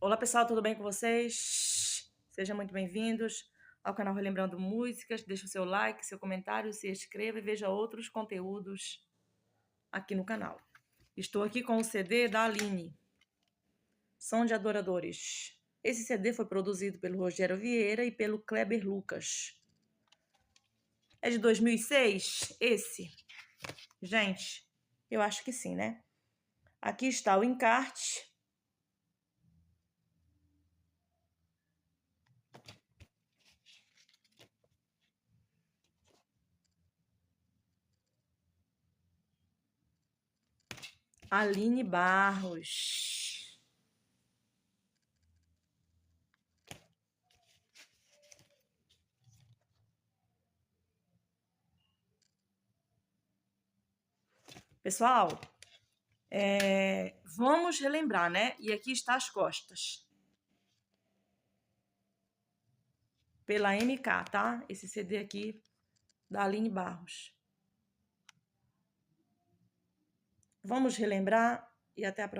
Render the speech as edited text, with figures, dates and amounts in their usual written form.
Olá pessoal, tudo bem com vocês? Sejam muito bem-vindos ao canal Relembrando Músicas. Deixe o seu like, seu comentário, se inscreva e veja outros conteúdos aqui no canal. Estou aqui com o CD da Aline, Som de Adoradores. Esse CD foi produzido pelo Rogério Vieira e pelo Kleber Lucas. É de 2006? Esse? Gente, eu acho que sim, né? Aqui está o encarte. Aline Barros. Pessoal, vamos relembrar, né? E aqui está as costas. Pela MK, tá? Esse CD aqui da Aline Barros. Vamos relembrar e até a próxima.